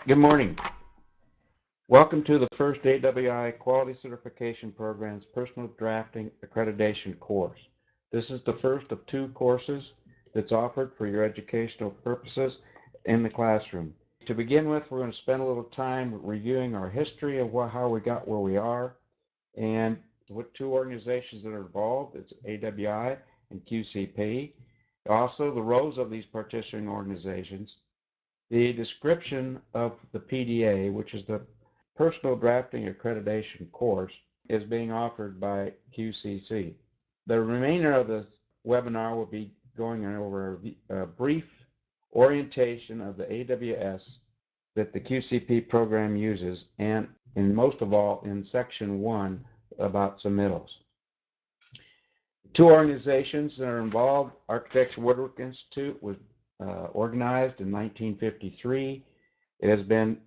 Good morning. Welcome to the first AWI Quality Certification Program's Personal Drafting Accreditation course. This is the first of two courses that's offered for your educational purposes in the classroom. To begin with, we're going to spend a little time reviewing our history of how we got where we are and what two organizations that are involved. It's AWI and QCP. Also, the roles of these participating organizations. The description of the PDA, which is the Personal Drafting Accreditation course, is being offered by QCC. The remainder of the webinar will be going over a brief orientation of the AWS that the QCP program uses, and most of all in section 1 about submittals. Two organizations that are involved, Architectural Woodwork Institute was organized in 1953. It has been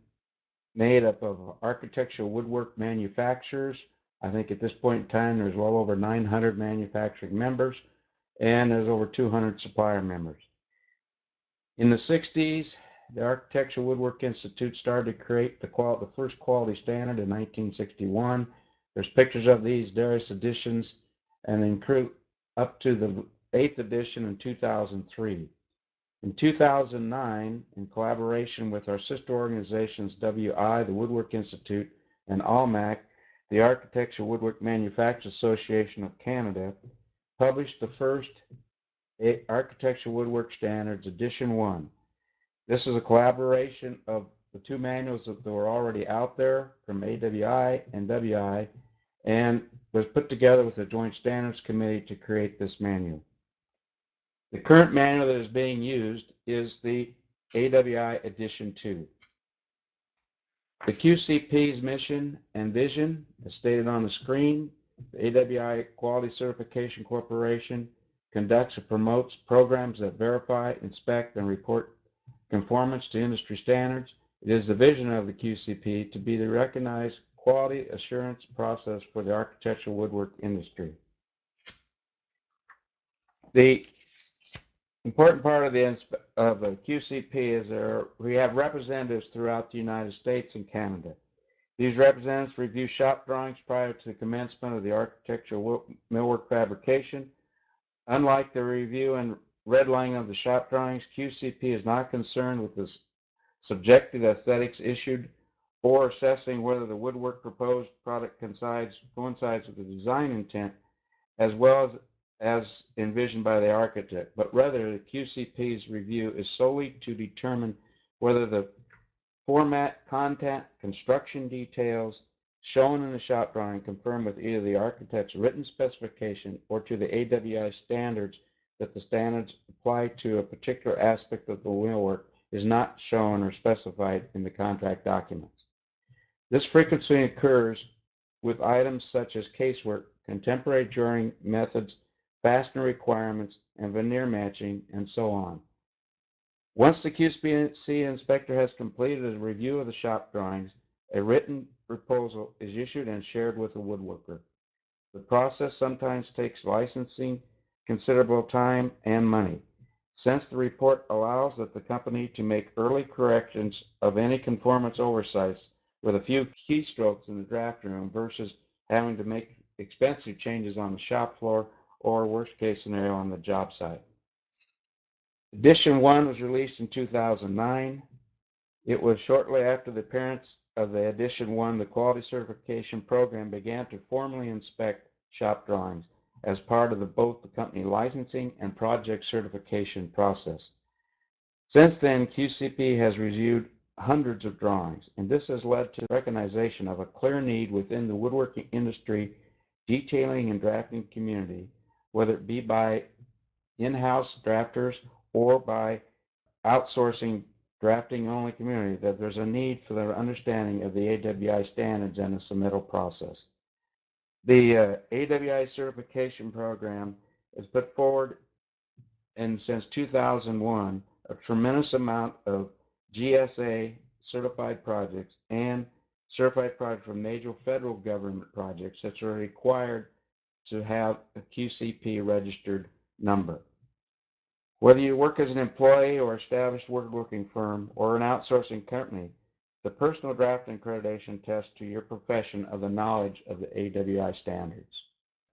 made up of architectural woodwork manufacturers. I think at this point in time there's well over 900 manufacturing members, and there's over 200 supplier members. In the 60s, the Architectural Woodwork Institute started to create the first quality standard in 1961. There's pictures of these various editions, and include up to the 8th edition in 2003. In 2009, in collaboration with our sister organizations WI, the Woodwork Institute, and ALMAC, the Architectural Woodwork Manufacturers Association of Canada, published the first Architectural Woodwork Standards Edition 1. This is a collaboration of the two manuals that were already out there from AWI and WI, and was put together with the Joint Standards Committee to create this manual. The current manual that is being used is the AWI Edition 2. The QCP's mission and vision, as stated on the screen, the AWI Quality Certification Corporation conducts and promotes programs that verify, inspect, and report conformance to industry standards. It is the vision of the QCP to be the recognized quality assurance process for the architectural woodwork industry. The important part of the QCP is we have representatives throughout the United States and Canada. These representatives review shop drawings prior to the commencement of the architectural millwork fabrication. Unlike the review and redlining of the shop drawings, QCP is not concerned with the subjective aesthetics issued or assessing whether the woodwork proposed product coincides with the design intent as well as envisioned by the architect, but rather the QCP's review is solely to determine whether the format, content, construction details shown in the shop drawing confirm with either the architect's written specification or to the AWI standards that the standards apply to a particular aspect of the millwork is not shown or specified in the contract documents. This frequently occurs with items such as casework, contemporary drawing methods, fastener requirements, and veneer matching, and so on. Once the QCP inspector has completed a review of the shop drawings, a written proposal is issued and shared with the woodworker. The process sometimes takes licensing, considerable time, and money. Since the report allows that the company to make early corrections of any conformance oversights with a few keystrokes in the draft room versus having to make expensive changes on the shop floor or worst case scenario on the job site. Edition 1 was released in 2009. It was shortly after the appearance of the Edition 1 the quality certification program began to formally inspect shop drawings as part of both the company licensing and project certification process. Since then, QCP has reviewed hundreds of drawings, and this has led to recognition of a clear need within the woodworking industry, detailing and drafting community, whether it be by in-house drafters or by outsourcing drafting only community, that there's a need for the understanding of the AWI standards and the submittal process. The AWI certification program has put forward, and since 2001, a tremendous amount of GSA certified projects and certified projects from major federal government projects that are required to have a QCP registered number. Whether you work as an employee or established woodworking firm or an outsourcing company, the Personal Drafting Accreditation test to your profession of the knowledge of the AWI standards.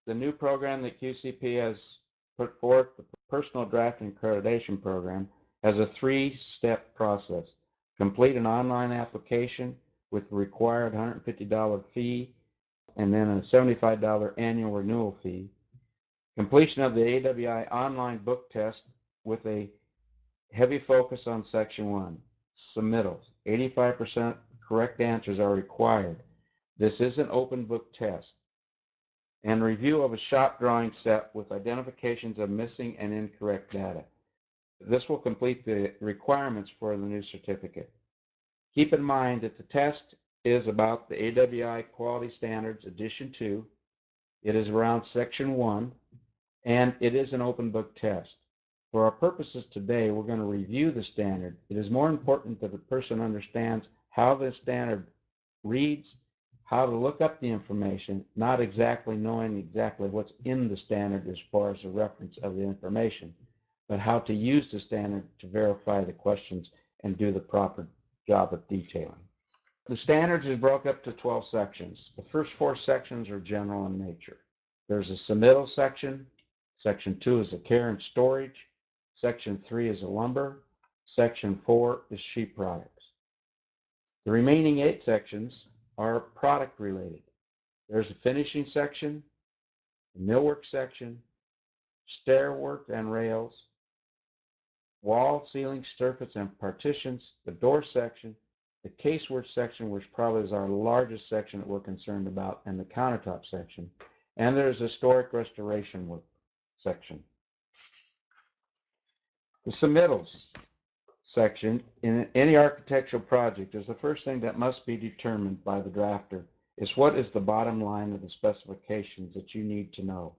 The new program that QCP has put forth, the Personal Drafting Accreditation program, has a 3-step process. Complete an online application with the required $150 fee and then a $75 annual renewal fee. Completion of the AWI online book test with a heavy focus on Section 1. Submittals. 85% correct answers are required. This is an open book test. And review of a shop drawing set with identifications of missing and incorrect data. This will complete the requirements for the new certificate. Keep in mind that the test is about the AWI Quality Standards Edition 2. It is around Section 1, and it is an open book test. For our purposes today, we're going to review the standard. It is more important that the person understands how the standard reads, how to look up the information, not exactly knowing exactly what's in the standard as far as the reference of the information, but how to use the standard to verify the questions and do the proper job of detailing. The standards is broken up to 12 sections. The first 4 sections are general in nature. There's a submittal section. Section 2 is a care and storage. Section 3 is a lumber. Section 4 is sheet products. The remaining 8 sections are product related. There's a finishing section, a millwork section, stairwork and rails, wall, ceiling, surface, and partitions, the door section, the casework section, which probably is our largest section that we're concerned about, and the countertop section. And there's historic restoration work section. The submittals section in any architectural project is the first thing that must be determined by the drafter. Is what is the bottom line of the specifications that you need to know.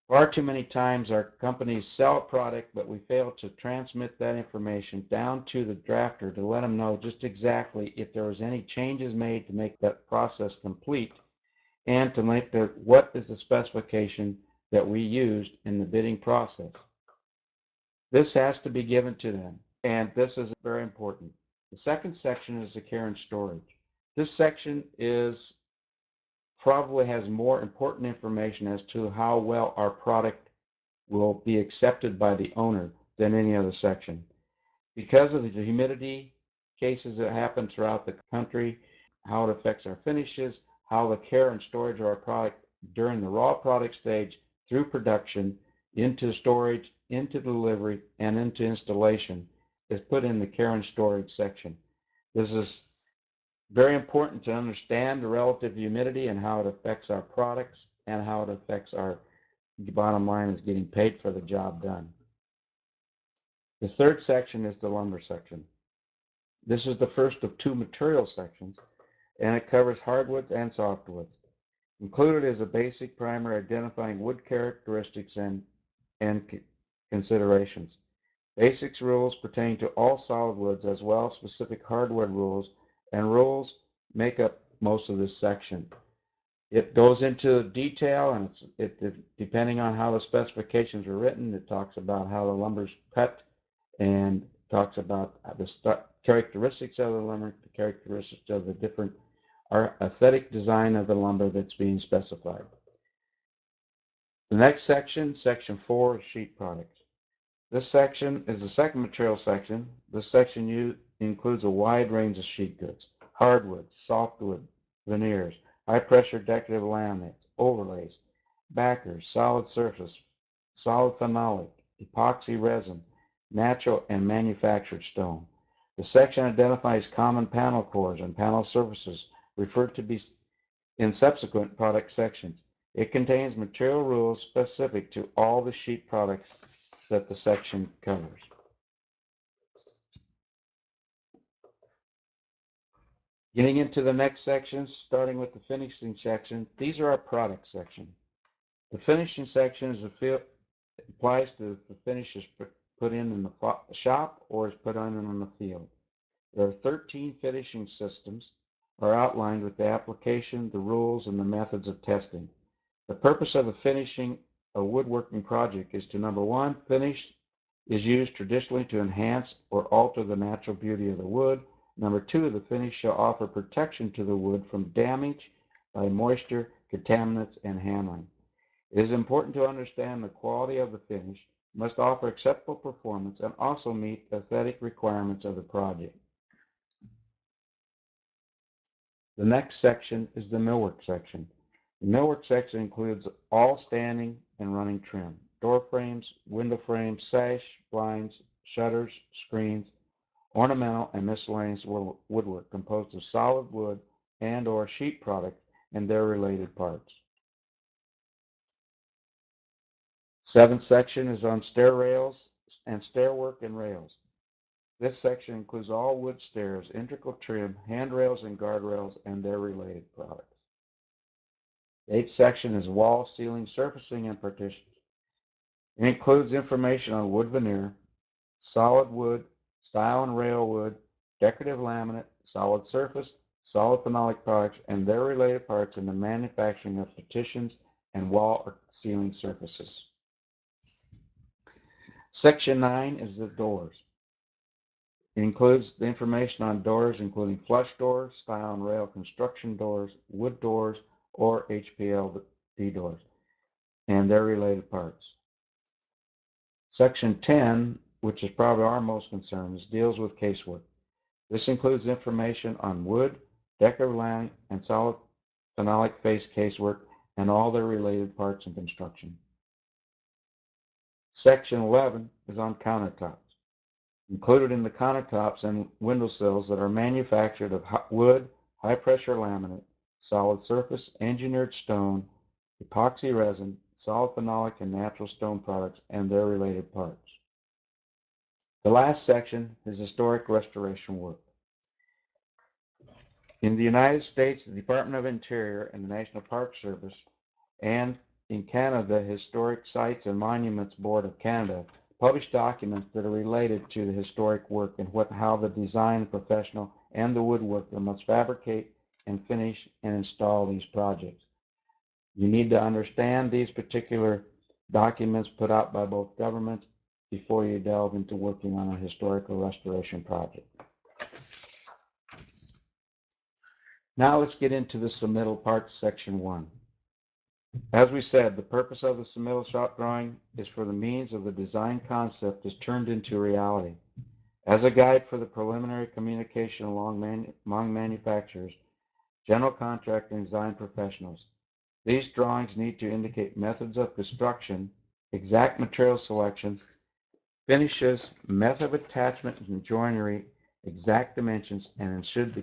Far too many times our companies sell a product, but we fail to transmit that information down to the drafter to let them know just exactly if there was any changes made to make that process complete, and to make what is the specification that we used in the bidding process. This has to be given to them, and this is very important. The second section is the care and storage. This section probably has more important information as to how well our product will be accepted by the owner than any other section. Because of the humidity cases that happen throughout the country, how it affects our finishes, how the care and storage of our product during the raw product stage through production, into storage, into delivery, and into installation is put in the care and storage section. This is very important to understand the relative humidity and how it affects our products and how it affects our bottom line is getting paid for the job done. The third section is the lumber section. This is the first of 2 material sections, and it covers hardwoods and softwoods. Included is a basic primer identifying wood characteristics and considerations. Basics rules pertain to all solid woods, as well as specific hardwood rules, and rules make up most of this section. It goes into detail, and depending on how the specifications are written, it talks about how the lumber's cut and talks about the characteristics of the lumber, the characteristics of the different aesthetic design of the lumber that's being specified. The next section, Section 4, is sheet products. This section is the second material section. This section includes a wide range of sheet goods: hardwood, softwood, veneers, high-pressure decorative laminates, overlays, backers, solid surface, solid phenolic, epoxy resin, natural and manufactured stone. The section identifies common panel cores and panel surfaces referred to be in subsequent product sections. It contains material rules specific to all the sheet products that the section covers. Getting into the next sections, starting with the finishing section, these are our product section. The finishing section applies to the finishes put in the shop or is put on in the field. There are 13 finishing systems are outlined with the application, the rules, and the methods of testing. The purpose of the finishing a woodworking project is to, number 1, finish is used traditionally to enhance or alter the natural beauty of the wood Number 2, the finish shall offer protection to the wood from damage by moisture, contaminants, and handling. It is important to understand the quality of the finish, must offer acceptable performance, and also meet aesthetic requirements of the project. The next section is the millwork section. The millwork section includes all standing and running trim, door frames, window frames, sash, blinds, shutters, screens, ornamental and miscellaneous woodwork composed of solid wood and or sheet products and their related parts. Seventh section is on stair rails and stairwork and rails. This section includes all wood stairs, integral trim, handrails and guardrails and their related products. The eighth section is wall, ceiling, surfacing, and partitions. It includes information on wood veneer, solid wood, stile and rail wood, decorative laminate, solid surface, solid phenolic products, and their related parts in the manufacturing of partitions and wall or ceiling surfaces. Section 9 is the doors. It includes the information on doors, including flush doors, stile and rail construction doors, wood doors, or HPLD doors, and their related parts. Section 10, which is probably our most concern, deals with casework. This includes information on wood, decorative laminate, and solid phenolic face casework, and all their related parts in construction. Section 11 is on countertops. Included in the countertops and windowsills that are manufactured of wood, high-pressure laminate, solid surface, engineered stone, epoxy resin, solid phenolic and natural stone products, and their related parts. The last section is historic restoration work. In the United States, the Department of Interior and the National Park Service, and in Canada, the Historic Sites and Monuments Board of Canada publish documents that are related to the historic work and how the design professional and the woodworker must fabricate and finish and install these projects. You need to understand these particular documents put out by both governments before you delve into working on a historical restoration project. Now let's get into the submittal parts, section 1. As we said, the purpose of the submittal shop drawing is for the means of the design concept is turned into reality. As a guide for the preliminary communication among manufacturers, general contractor, and design professionals, these drawings need to indicate methods of construction, exact material selections, finishes, method of attachment and joinery, exact dimensions, and should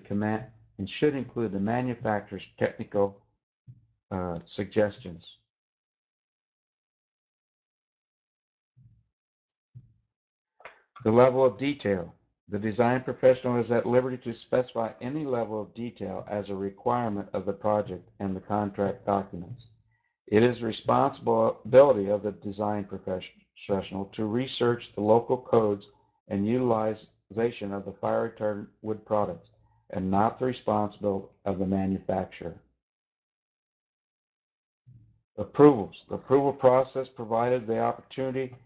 include the manufacturer's technical suggestions. The level of detail. The design professional is at liberty to specify any level of detail as a requirement of the project and the contract documents. It is the responsibility of the design professional to research the local codes and utilization of the fire retardant wood products, and not the responsibility of the manufacturer. Approvals. The approval process provided the opportunity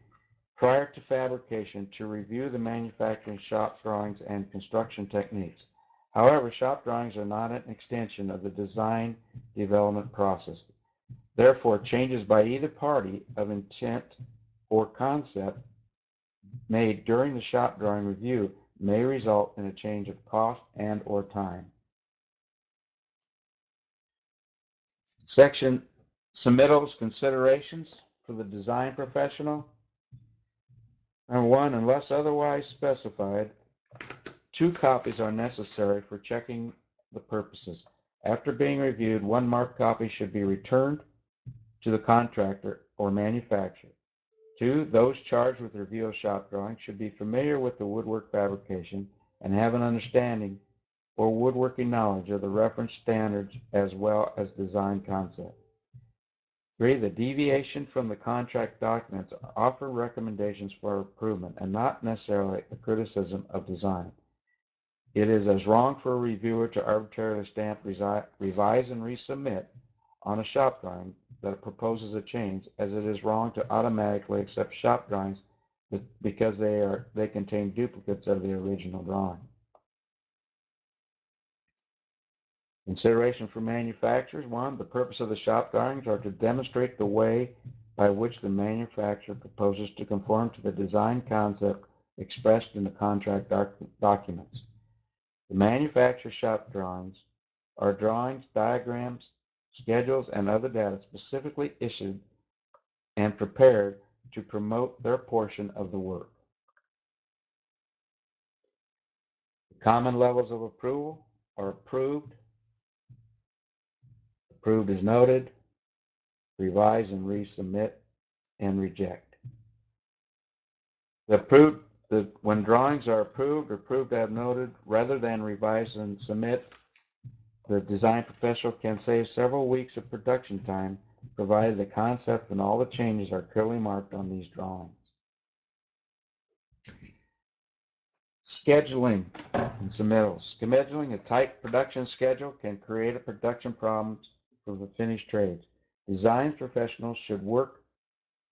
prior to fabrication to review the manufacturing shop drawings and construction techniques. However, shop drawings are not an extension of the design development process. Therefore, changes by either party of intent or concept made during the shop drawing review may result in a change of cost and or time. Section Submittals Considerations for the design professional. Number 1, unless otherwise specified, 2 copies are necessary for checking the purposes. After being reviewed, 1 marked copy should be returned to the contractor or manufacturer. 2, those charged with review of shop drawings should be familiar with the woodwork fabrication and have an understanding or woodworking knowledge of the reference standards as well as design concept. 3, the deviation from the contract documents offer recommendations for improvement and not necessarily a criticism of design. It is as wrong for a reviewer to arbitrarily stamp, revise, and resubmit on a shop drawing that proposes a change as it is wrong to automatically accept shop drawings because they contain duplicates of the original drawing. Consideration for manufacturers. 1. The purpose of the shop drawings are to demonstrate the way by which the manufacturer proposes to conform to the design concept expressed in the contract documents. The manufacturer's shop drawings are drawings, diagrams, schedules, and other data specifically issued and prepared to promote their portion of the work. The common levels of approval are approved, approved as noted, revise and resubmit, and reject. When drawings are approved or approved as noted, rather than revise and submit, the design professional can save several weeks of production time, provided the concept and all the changes are clearly marked on these drawings. Scheduling and submittals. Scheduling a tight production schedule can create a production problem for the finished trades. Design professionals should work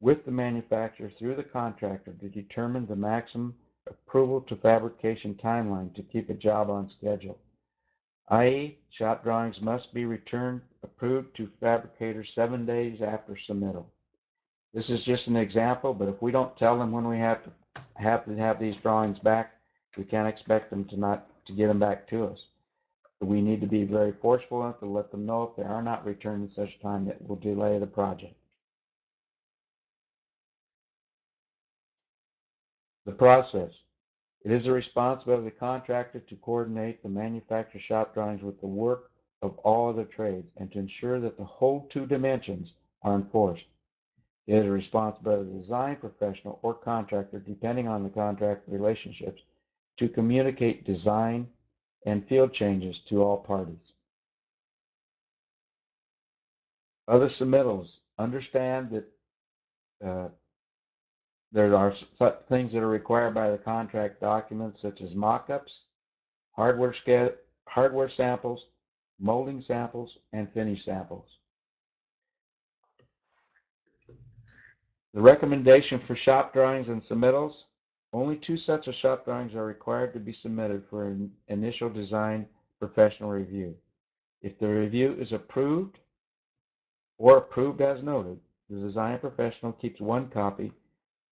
with the manufacturer through the contractor to determine the maximum approval to fabrication timeline to keep a job on schedule. i.e., shop drawings must be returned approved to fabricators 7 days after submittal. This is just an example, but if we don't tell them when we have to have these drawings back, we can't expect them to get them back to us. We need to be very forceful enough to let them know if they are not returned in such time that will delay the project. The process. It is the responsibility of the contractor to coordinate the manufacturer's shop drawings with the work of all other trades and to ensure that the whole 2 dimensions are enforced. It is the responsibility of the design professional or contractor, depending on the contract relationships, to communicate design and field changes to all parties. Other submittals. Understand that there are things that are required by the contract documents, such as mock-ups, hardware samples, molding samples, and finish samples. The recommendation for shop drawings and submittals. Only 2 sets of shop drawings are required to be submitted for an initial design professional review. If the review is approved or approved as noted, the design professional keeps 1 copy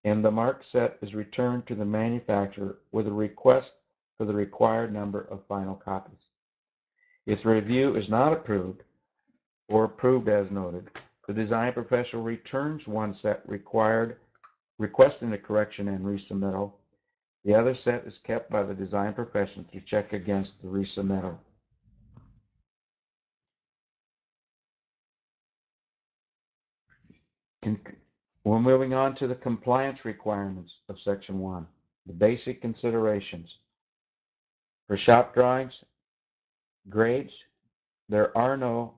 and the marked set is returned to the manufacturer with a request for the required number of final copies. If the review is not approved or approved as noted, the design professional returns 1 set requesting a correction and resubmittal. The other set is kept by the design professional to check against the resubmittal. We're moving on to the compliance requirements of Section 1, the basic considerations. For shop drawings, grades, there are no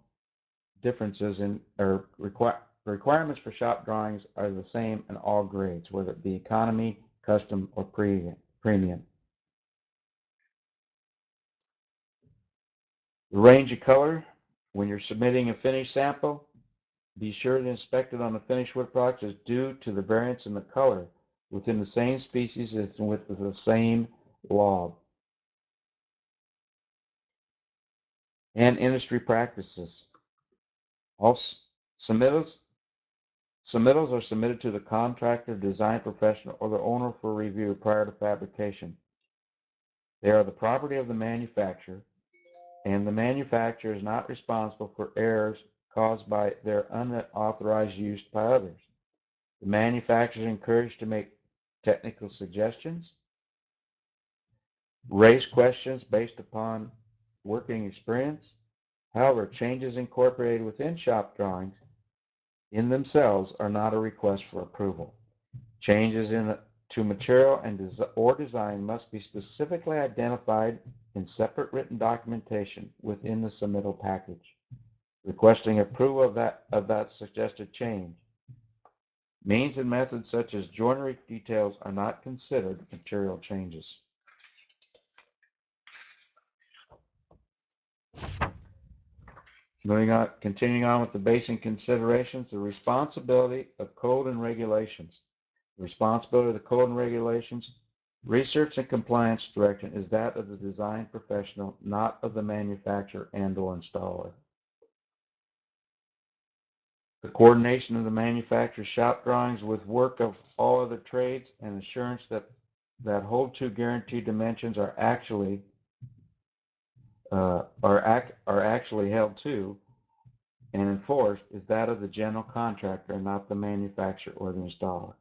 differences in, or requirements for shop drawings are the same in all grades, whether it be economy, custom, or premium. The range of color. When you're submitting a finished sample, be sure to inspect it on the finished wood products is due to the variance in the color within the same species as with the same log. And industry practices. All submittals are submitted to the contractor, design professional, or the owner for review prior to fabrication. They are the property of the manufacturer, and the manufacturer is not responsible for errors caused by their unauthorized use by others. The manufacturer is encouraged to make technical suggestions, raise questions based upon working experience. However, changes incorporated within shop drawings in themselves are not a request for approval. Changes to material or design must be specifically identified in separate written documentation within the submittal package. Requesting approval of that suggested change. Means and methods such as joinery details are not considered material changes. Continuing on with the basic considerations, the responsibility of code and regulations. The responsibility of the code and regulations Research and compliance direction is that of the design professional, not of the manufacturer and/or installer. The coordination of the manufacturer's shop drawings with work of all other trades and assurance that hold-to guaranteed dimensions are actually held to and enforced is that of the general contractor, not the manufacturer or the installer.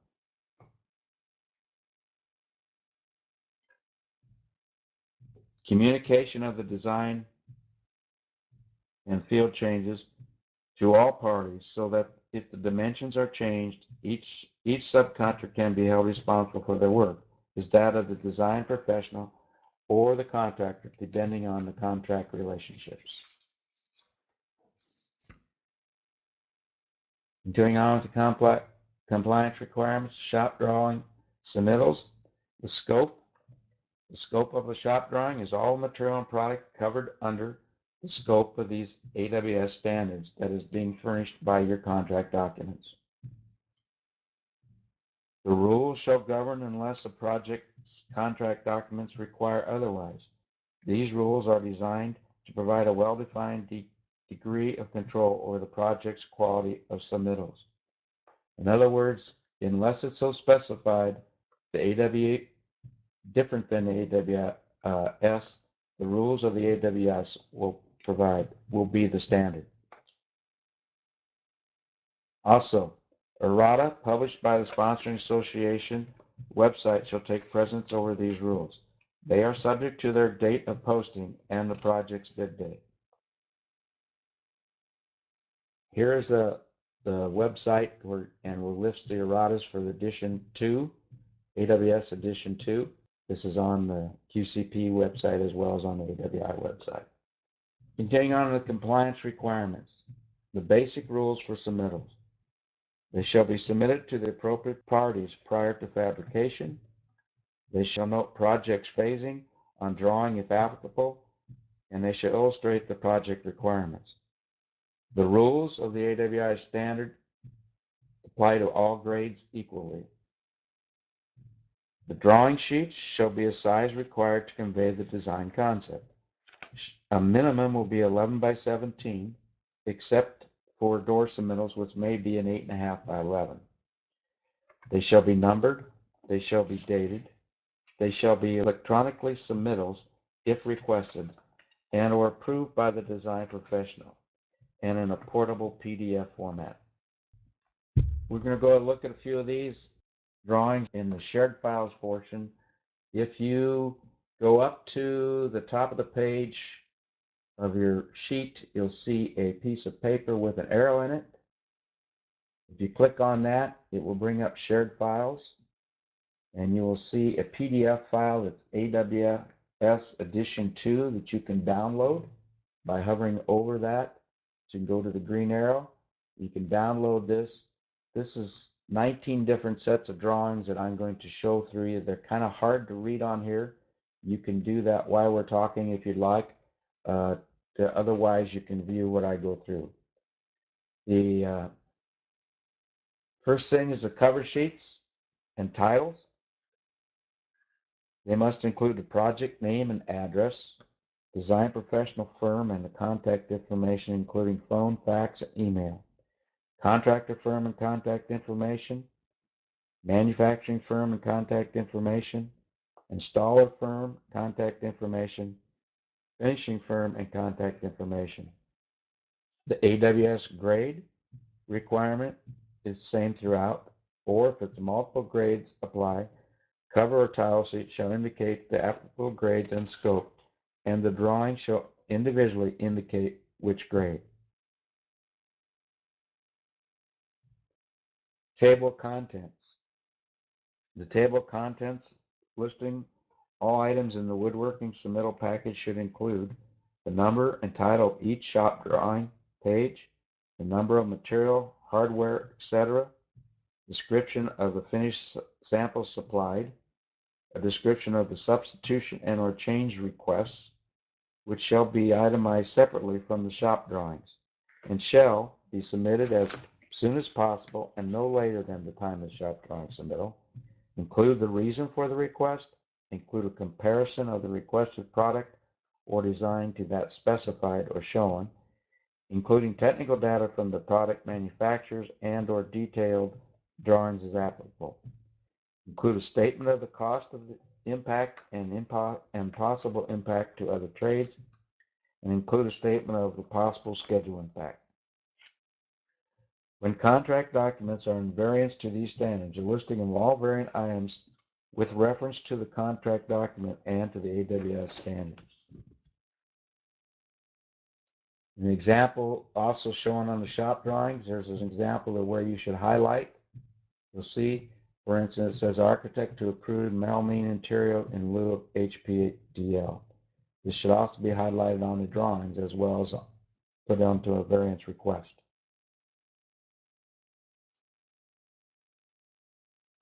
Communication of the design and field changes to all parties so that if the dimensions are changed, each subcontractor can be held responsible for their work is that of the design professional or the contractor, depending on the contract relationships. Continuing on with the compliance requirements, shop drawing submittals, the scope. The scope of a shop drawing is all material and product covered under the scope of these AWS standards that is being furnished by your contract documents. The rules shall govern unless a project's contract documents require otherwise. These rules are designed to provide a well-defined degree of control over the project's quality of submittals. In other words, unless it's so specified, the AWS different than the AWS, the rules of the AWS will be the standard. Also, errata published by the sponsoring association website shall take precedence over these rules. They are subject to their date of posting and the project's bid date. Here is the website and we'll list the erratas for the edition 2, AWS edition 2. This is on the QCP website as well as on the AWI website. Continuing on with compliance requirements, the basic rules for submittals. They shall be submitted to the appropriate parties prior to fabrication. They shall note project's phasing on drawing if applicable, and they shall illustrate the project requirements. The rules of the AWI standard apply to all grades equally. The drawing sheets shall be a size required to convey the design concept. A minimum will be 11 by 17, except for door submittals, which may be an 8.5 by 11. They shall be numbered. They shall be dated. They shall be electronically submittals if requested and or approved by the design professional and in a portable PDF format. We're going to go and look at a few of these drawings in the shared files portion. If you go up to the top of the page of your sheet, you'll see a piece of paper with an arrow in it. If you click on that, it will bring up shared files, and you will see a PDF file that's AWS Edition 2 that you can download by hovering over that. So you can go to the green arrow. You can download this. This is 19 different sets of drawings that I'm going to show through you. They're kind of hard to read on here. You can do that while we're talking if you'd like. Otherwise, you can view what I go through. The first thing is the cover sheets and titles. They must include the project name and address, design professional firm and the contact information including phone, fax, and email, contractor firm and contact information, manufacturing firm and contact information, installer firm, contact information, finishing firm and contact information. The AWS grade requirement is the same throughout, or if it's multiple grades apply, cover or title sheet shall indicate the applicable grades and scope, and the drawing shall individually indicate which grade. Table of contents. The table of contents listing all items in the woodworking submittal package should include the number and title of each shop drawing page, the number of material, hardware, etc., description of the finished sample supplied, a description of the substitution and or change requests, which shall be itemized separately from the shop drawings, and shall be submitted as soon as possible and no later than the time of the shop drawing submittal. Include the reason for the request, include a comparison of the requested product or design to that specified or shown, including technical data from the product manufacturers and/or detailed drawings as applicable. Include a statement of the cost of the impact and possible impact to other trades, and include a statement of the possible schedule impact. When contract documents are in variance to these standards, a listing of all variant items with reference to the contract document and to the AWS standards. An example also shown on the shop drawings, there's an example of where you should highlight. You'll see, for instance, it says architect to approve melamine interior in lieu of HPDL. This should also be highlighted on the drawings as well as put onto a variance request.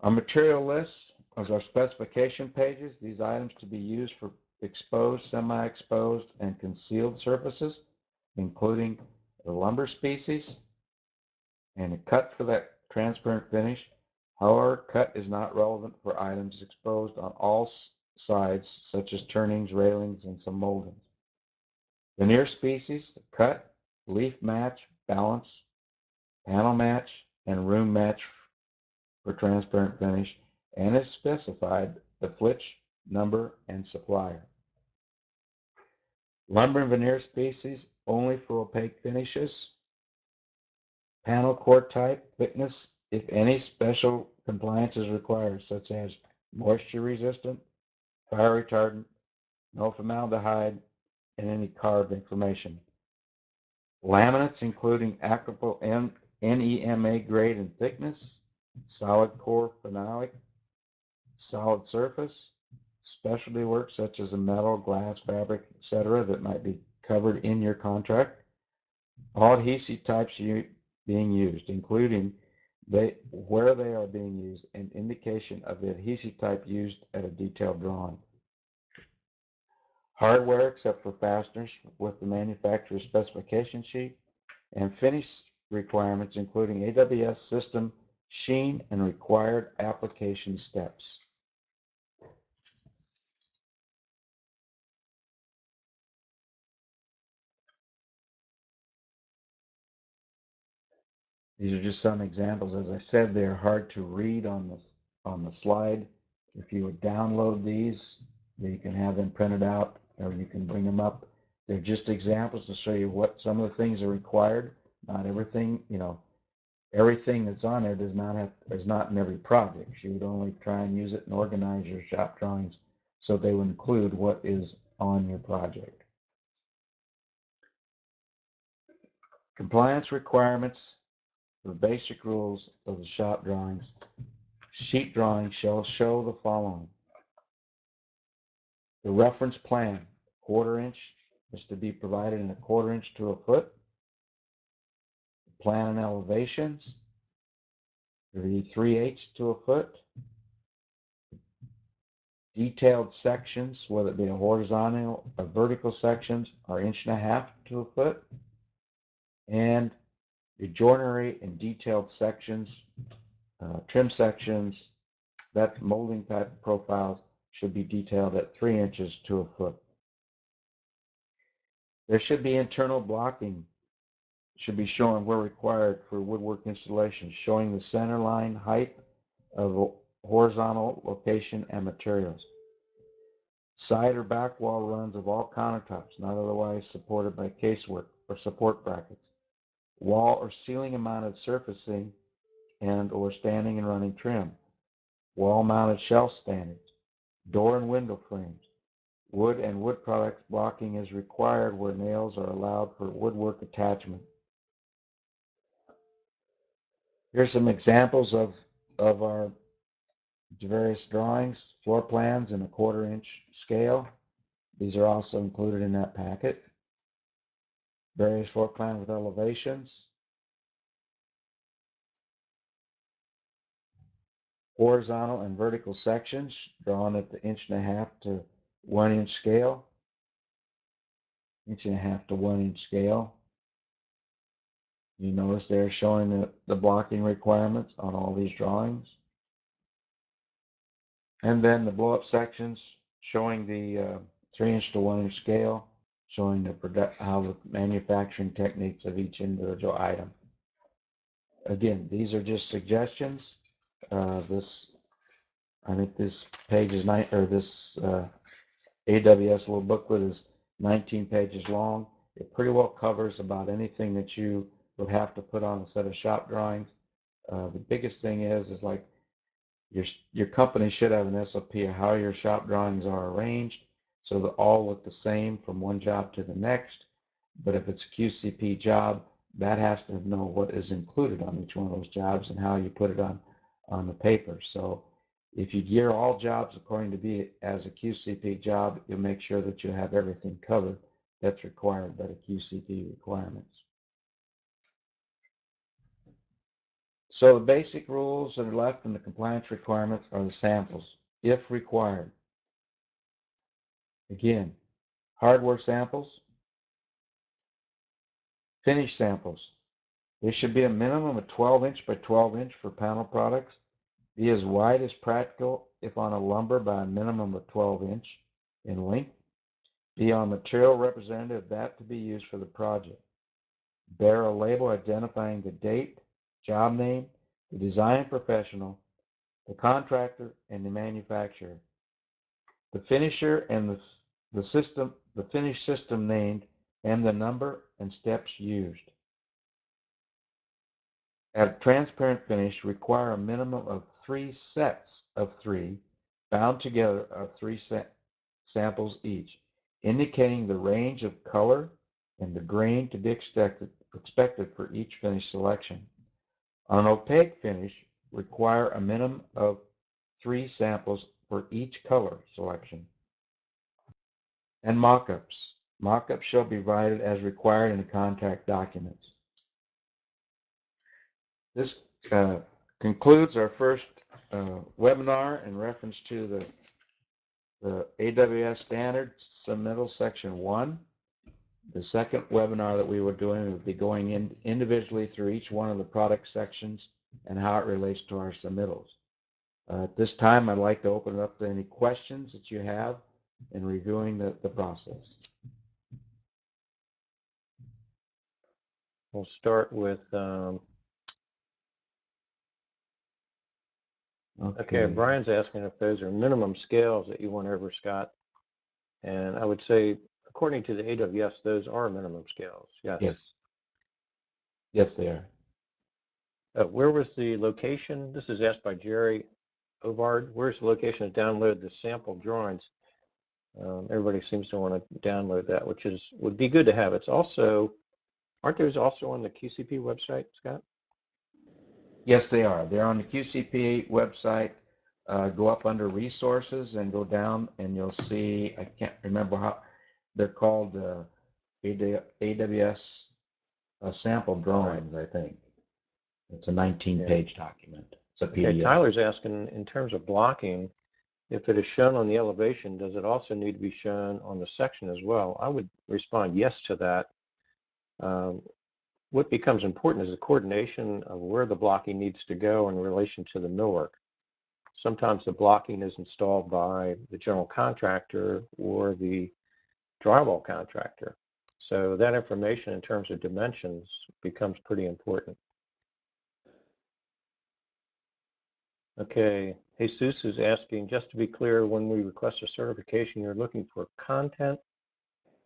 Our material lists is our specification pages. These items to be used for exposed, semi-exposed, and concealed surfaces, including the lumber species and a cut for that transparent finish. However, cut is not relevant for items exposed on all sides, such as turnings, railings, and some moldings. Veneer species, the cut, leaf match, balance, panel match, and room match for transparent finish, and is specified the flitch, number, and supplier. Lumber and veneer species only for opaque finishes. Panel core type, thickness, if any special compliance is required, such as moisture resistant, fire retardant, no formaldehyde, and any carved information. Laminates including applicable NEMA grade and thickness, solid core phenolic, solid surface, specialty work such as a metal, glass, fabric, etc. that might be covered in your contract. All adhesive types being used, including where they are being used, and indication of the adhesive type used at a detailed drawing. Hardware except for fasteners with the manufacturer's specification sheet, and finish requirements including AWS system, sheen, and required application steps. These are just some examples. As I said, they're hard to read on the slide. If you would download these, you can have them printed out, or you can bring them up. They're just examples to show you what some of the things are required. Not everything, everything that's on there is not in every project. You would only try and use it and organize your shop drawings so they would include what is on your project. Compliance requirements. The basic rules of the shop drawings. Sheet drawing shall show the following. The reference plan, 1/4 inch, is to be provided in 1/4 inch to a foot. The plan and elevations, to be 3/8 to a foot. Detailed sections, whether it be a horizontal or vertical sections, are 1.5 inches to a foot. And the joinery and detailed sections, trim sections, that molding type profiles should be detailed at 3 inches to a foot. There should be internal blocking, should be shown where required for woodwork installation, showing the center line height of horizontal location and materials. Side or back wall runs of all countertops, not otherwise supported by casework or support brackets. Wall or ceiling mounted surfacing and or standing and running trim. Wall mounted shelf standards. Door and window frames. Wood and wood products blocking is required where nails are allowed for woodwork attachment. Here's some examples of our various drawings, floor plans in a 1/4 inch scale. These are also included in that packet. Various floor plan with elevations. Horizontal and vertical sections drawn at the 1.5 to 1 inch scale. 1.5 to 1 inch scale. You notice they're showing the blocking requirements on all these drawings. And then the blow-up sections showing the 3-inch to 1-inch scale, showing how the manufacturing techniques of each individual item. Again, these are just suggestions. I think this page is this AWS little booklet is 19 pages long. It pretty well covers about anything that you would have to put on a set of shop drawings. The biggest thing is like your company should have an SOP of how your shop drawings are arranged so that all look the same from one job to the next. But if it's a QCP job, that has to know what is included on each one of those jobs and how you put it on the paper. So if you gear all jobs according to be as a QCP job, you'll make sure that you have everything covered that's required by the QCP requirements. So the basic rules that are left in the compliance requirements are the samples, if required. Again, hardware samples, finish samples. There should be a minimum of 12-inch by 12-inch for panel products. Be as wide as practical if on a lumber by a minimum of 12-inch in length. Be on material representative of that to be used for the project. Bear a label identifying the date, job name, the design professional, the contractor, and the manufacturer. The finisher and the finished system named, and the number and steps used. At a transparent finish, require a minimum of 3 sets of 3 bound together of 3 samples each, indicating the range of color and the grain to be expected for each finish selection. On an opaque finish, require a minimum of 3 samples for each color selection. And mock-ups. Mock-ups shall be provided as required in the contract documents. This concludes our first webinar in reference to the AWS Standard Submittal Section 1. The second webinar that we were doing would be going in individually through each one of the product sections and how it relates to our submittals. At this time, I'd like to open it up to any questions that you have in reviewing the process. We'll start with, okay, Brian's asking if those are minimum scales that you went over, Scott. And I would say, according to the AWS, those are minimum scales. Yes. Yes. Yes, they are. Where was the location? This is asked by Jerry Ovard. Where's the location to download the sample drawings? Everybody seems to want to download that, which would be good to have. It's also, aren't those also on the QCP website, Scott? Yes, they are. They're on the QCP website. Go up under resources and go down, and you'll see, I can't remember how they're called, AWS sample drawings, I think. It's a 19-page document. It's a PDF. Okay, Tyler's asking, in terms of blocking, if it is shown on the elevation, does it also need to be shown on the section as well? I would respond yes to that. What becomes important is the coordination of where the blocking needs to go in relation to the millwork. Sometimes the blocking is installed by the general contractor or the drywall contractor. So that information in terms of dimensions becomes pretty important. Okay, Jesus is asking, just to be clear, when we request a certification, you're looking for content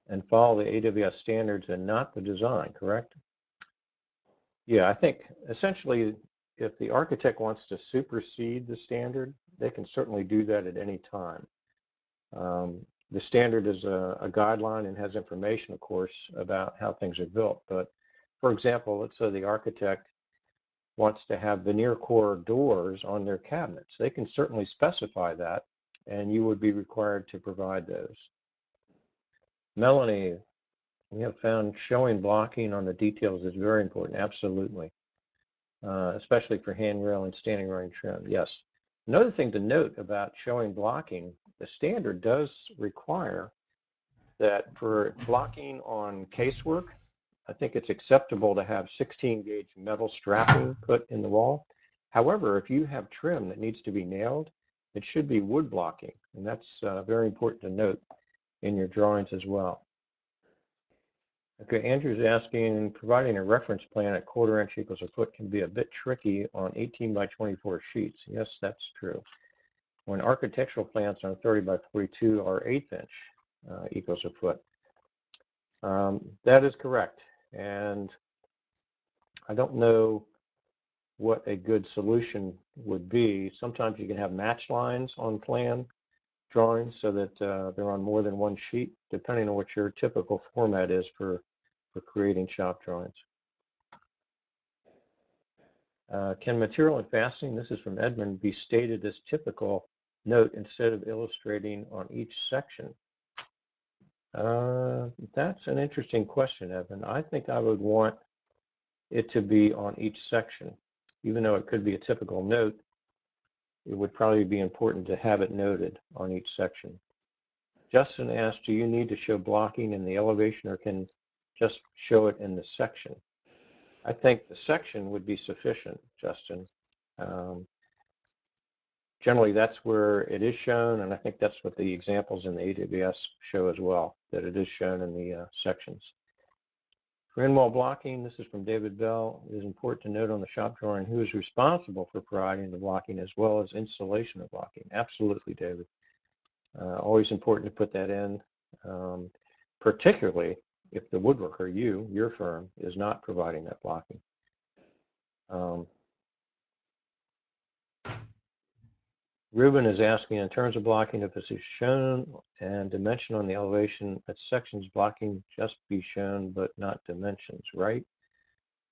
and follow the AWS standards and not the design, correct? Yeah, I think essentially if the architect wants to supersede the standard, they can certainly do that at any time. The standard is a guideline and has information, of course, about how things are built. But for example, let's say the architect wants to have veneer core doors on their cabinets. They can certainly specify that, and you would be required to provide those. Melanie, we have found showing blocking on the details is very important. Absolutely. Especially for handrail and standing railing trim. Yes. Another thing to note about showing blocking, the standard does require that for blocking on casework, I think it's acceptable to have 16-gauge metal strapping put in the wall. However, if you have trim that needs to be nailed, It should be wood blocking, and that's very important to note in your drawings as well. Okay, Andrew's asking, providing a reference plan at 1/4 inch equals a foot can be a bit tricky on 18 by 24 sheets. Yes, that's true. When architectural plans on 30 by 42 are 1/8 inch equals a foot. That is correct. And I don't know what a good solution would be. Sometimes you can have match lines on plan drawings so that they're on more than one sheet, depending on what your typical format is for creating shop drawings. Can material and fastening, this is from Edmund, be stated as typical note instead of illustrating on each section? That's an interesting question, Evan. I think I would want it to be on each section. Even though it could be a typical note, it would probably be important to have it noted on each section. Justin asked, do you need to show blocking in the elevation or can just show it in the section? I think the section would be sufficient, Justin. Generally, that's where it is shown, and I think that's what the examples in the AWS show as well, that it is shown in the sections. For in-wall blocking, this is from David Bell. It is important to note on the shop drawing who is responsible for providing the blocking as well as installation of blocking. Absolutely, David. Always important to put that in, particularly if the woodworker, your firm, is not providing that blocking. Ruben is asking, in terms of blocking, if it's shown and dimension on the elevation, that sections blocking just be shown but not dimensions, right?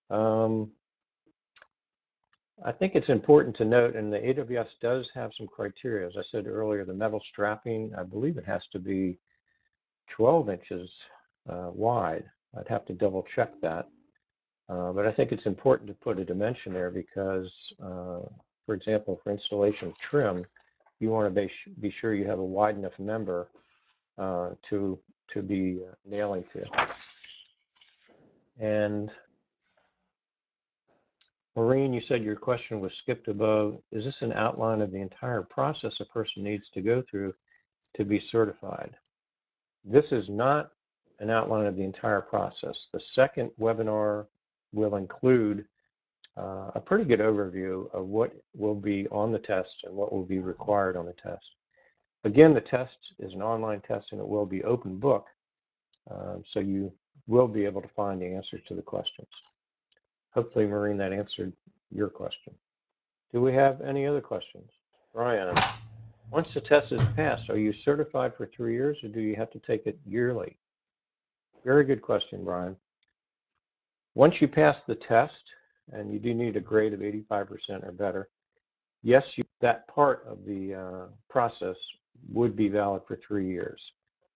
I think it's important to note, and the AWS does have some criteria. As I said earlier, the metal strapping, I believe it has to be 12 inches wide. I'd have to double check that. But I think it's important to put a dimension there because, for example, for installation of trim, you want to be sure you have a wide enough member to be nailing to. And Maureen, you said your question was skipped above. Is this an outline of the entire process a person needs to go through to be certified? This is not an outline of the entire process. The second webinar will include a pretty good overview of what will be on the test and what will be required on the test. Again, the test is an online test and it will be open book, so you will be able to find the answers to the questions. Hopefully, Maureen, that answered your question. Do we have any other questions? Brian, once the test is passed, are you certified for 3 years or do you have to take it yearly? Very good question, Brian. Once you pass the test, and you do need a grade of 85% or better, yes, that part of the process would be valid for 3 years.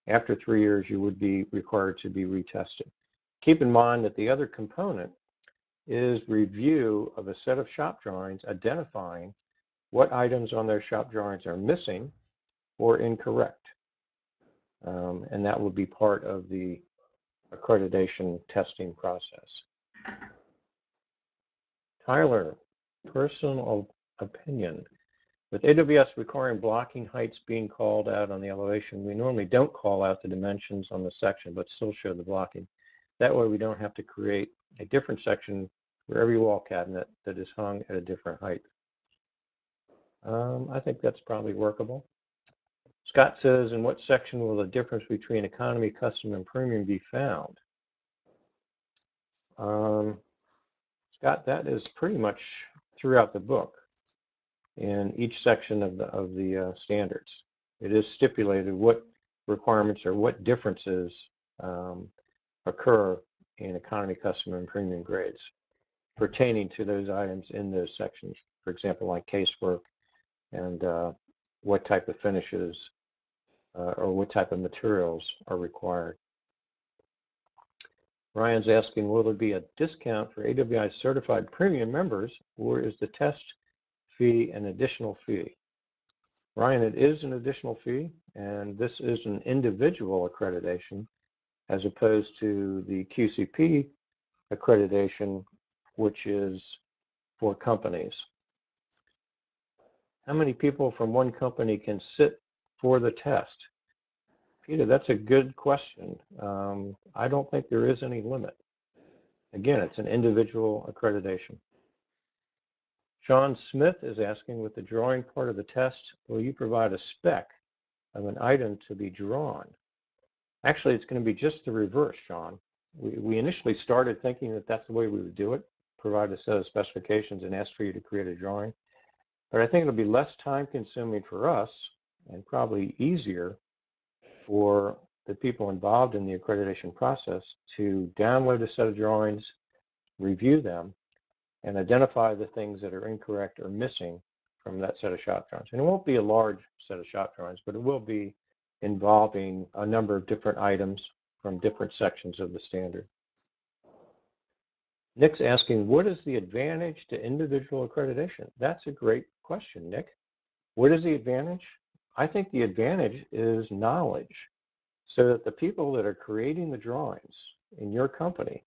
After 3 years, you would be required to be retested. Keep in mind that the other component is review of a set of shop drawings identifying what items on their shop drawings are missing or incorrect. And that will be part of the accreditation testing process. Tyler, personal opinion. With AWS requiring blocking heights being called out on the elevation, we normally don't call out the dimensions on the section, but still show the blocking. That way we don't have to create a different section for every wall cabinet that is hung at a different height. I think that's probably workable. Scott says, in what section will the difference between economy, custom, and premium be found? Scott, that is pretty much throughout the book in each section of the standards. It is stipulated what requirements or what differences occur in economy, custom, and premium grades pertaining to those items in those sections. For example, like casework and what type of finishes or what type of materials are required. Ryan's asking, will there be a discount for AWS certified premium members, or is the test fee an additional fee? Ryan, it is an additional fee, and this is an individual accreditation as opposed to the QCP accreditation, which is for companies. How many people from one company can sit for the test? Peter, that's a good question. I don't think there is any limit. Again, it's an individual accreditation. Sean Smith is asking, with the drawing part of the test, will you provide a spec of an item to be drawn? Actually, it's going to be just the reverse, Sean. We initially started thinking that that's the way we would do it, provide a set of specifications and ask for you to create a drawing. But I think it'll be less time consuming for us and probably easier for the people involved in the accreditation process to download a set of drawings, review them, and identify the things that are incorrect or missing from that set of shop drawings. And it won't be a large set of shop drawings, but it will be involving a number of different items from different sections of the standard. Nick's asking, what is the advantage to individual accreditation? That's a great question, Nick. What is the advantage? I think the advantage is knowledge, so that the people that are creating the drawings in your company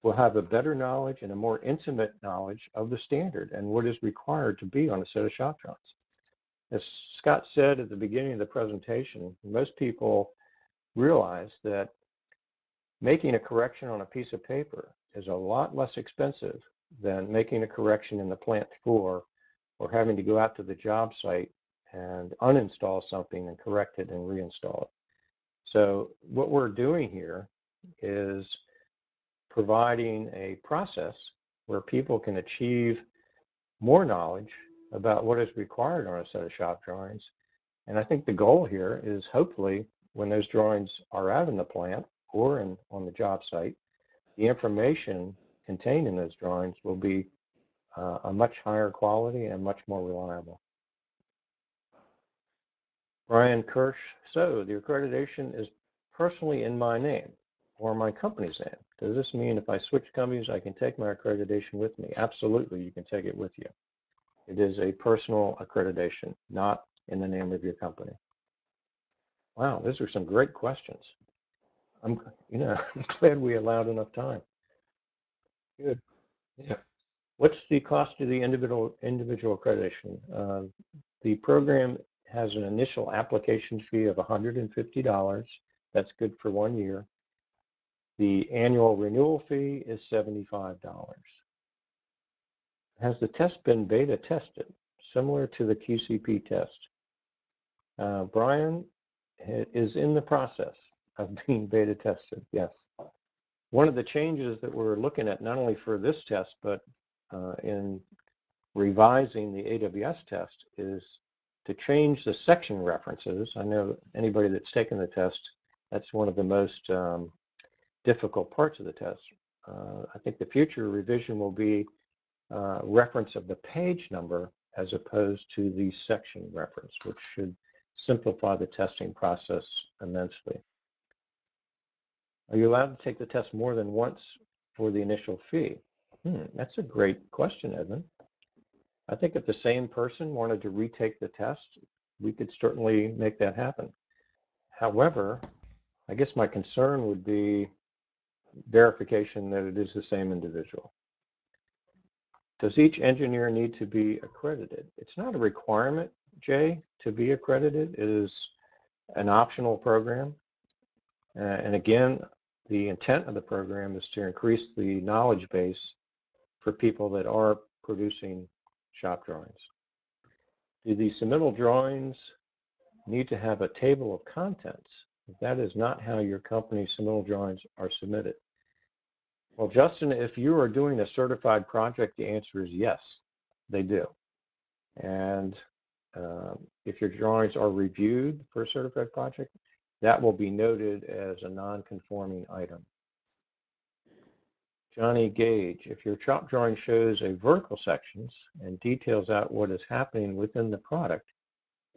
will have a better knowledge and a more intimate knowledge of the standard and what is required to be on a set of shop drawings. As Scott said at the beginning of the presentation, most people realize that making a correction on a piece of paper is a lot less expensive than making a correction in the plant floor or having to go out to the job site and uninstall something and correct it and reinstall it. So what we're doing here is providing a process where people can achieve more knowledge about what is required on a set of shop drawings. And I think the goal here is hopefully when those drawings are out in the plant or on the job site, the information contained in those drawings will be a much higher quality and much more reliable. Brian Kirsch, so the accreditation is personally in my name or my company's name. Does this mean if I switch companies, I can take my accreditation with me? Absolutely, you can take it with you. It is a personal accreditation, not in the name of your company. Wow, those are some great questions. I'm glad we allowed enough time. Good. Yeah. What's the cost of the individual accreditation? The program has an initial application fee of $150. That's good for 1 year. The annual renewal fee is $75. Has the test been beta tested, similar to the QCP test? Brian is in the process of being beta tested, yes. One of the changes that we're looking at, not only for this test, but in revising the AWS test, is to change the section references. I know anybody that's taken the test, that's one of the most difficult parts of the test. I think the future revision will be reference of the page number as opposed to the section reference, which should simplify the testing process immensely. Are you allowed to take the test more than once for the initial fee? That's a great question, Edmund. I think if the same person wanted to retake the test, we could certainly make that happen. However, I guess my concern would be verification that it is the same individual. Does each engineer need to be accredited? It's not a requirement, Jay, to be accredited. It is an optional program. And again, the intent of the program is to increase the knowledge base for people that are producing shop drawings. Do the submittal drawings need to have a table of contents? That is not how your company's submittal drawings are submitted. Well, Justin, if you are doing a certified project, the answer is yes, they do. And if your drawings are reviewed for a certified project, that will be noted as a non-conforming item. Johnny Gage, if your shop drawing shows a vertical sections and details out what is happening within the product,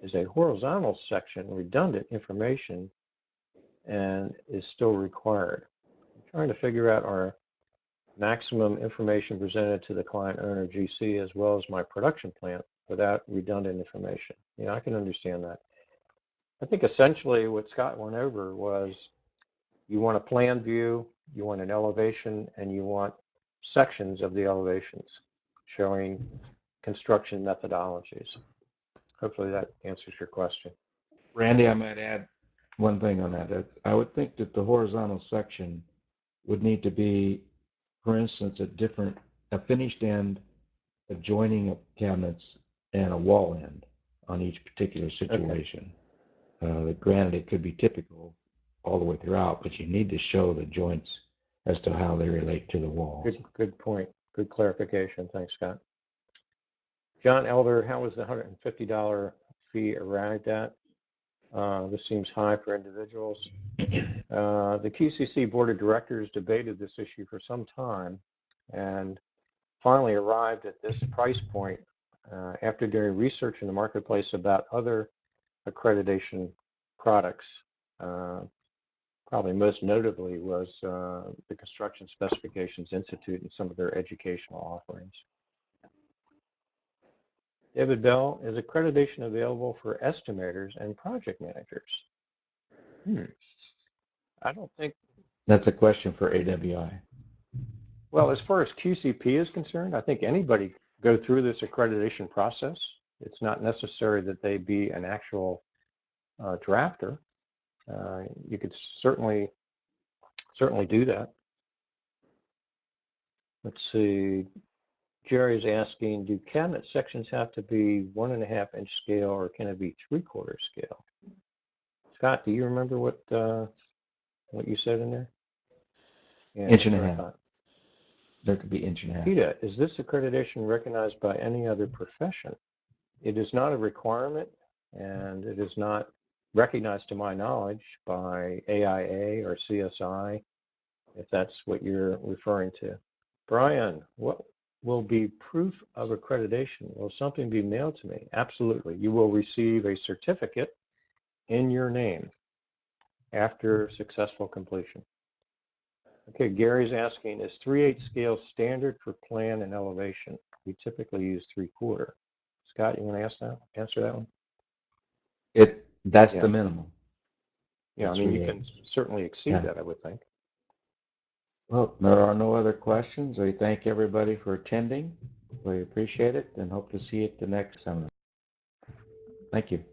is a horizontal section redundant information and is still required? I'm trying to figure out our maximum information presented to the client owner GC as well as my production plant without redundant information. I can understand that. I think essentially what Scott went over was you want a plan view, you want an elevation, and you want sections of the elevations showing construction methodologies. hopefully that answers your question. Randy, I might add one thing on that. I would think that the horizontal section would need to be, for instance, a finished end, a joining of cabinets, and a wall end on each particular situation. Granted, it could be typical all the way throughout, but you need to show the joints as to how they relate to the walls. Good point. Good clarification. Thanks, Scott. John Elder, how was the $150 fee arrived at? This seems high for individuals. The QCC Board of Directors debated this issue for some time and finally arrived at this price point after doing research in the marketplace about other accreditation products. Probably most notably was the Construction Specifications Institute and some of their educational offerings. David Bell, is accreditation available for estimators and project managers? I don't think. That's a question for AWI. Well, as far as QCP is concerned, I think anybody go through this accreditation process. It's not necessary that they be an actual drafter. You could certainly do that. Let's see. Jerry's asking, do cabinet sections have to be 1.5 inch scale or can it be 3/4 scale? Scott, do you remember what you said in there? Yeah, 1.5 inches. There could be 1.5 inches. PETA, is this accreditation recognized by any other profession? It is not a requirement, and it is not recognized, to my knowledge, by AIA or CSI, if that's what you're referring to. Brian, what will be proof of accreditation? Will something be mailed to me? Absolutely. You will receive a certificate in your name after successful completion. Okay, Gary's asking, is 3/8 scale standard for plan and elevation? We typically use 3/4. Scott, you want to answer that one? That's the minimum. Yeah, I mean, you can certainly exceed that, I would think. Well, there are no other questions. We thank everybody for attending. We appreciate it and hope to see you at the next seminar. Thank you.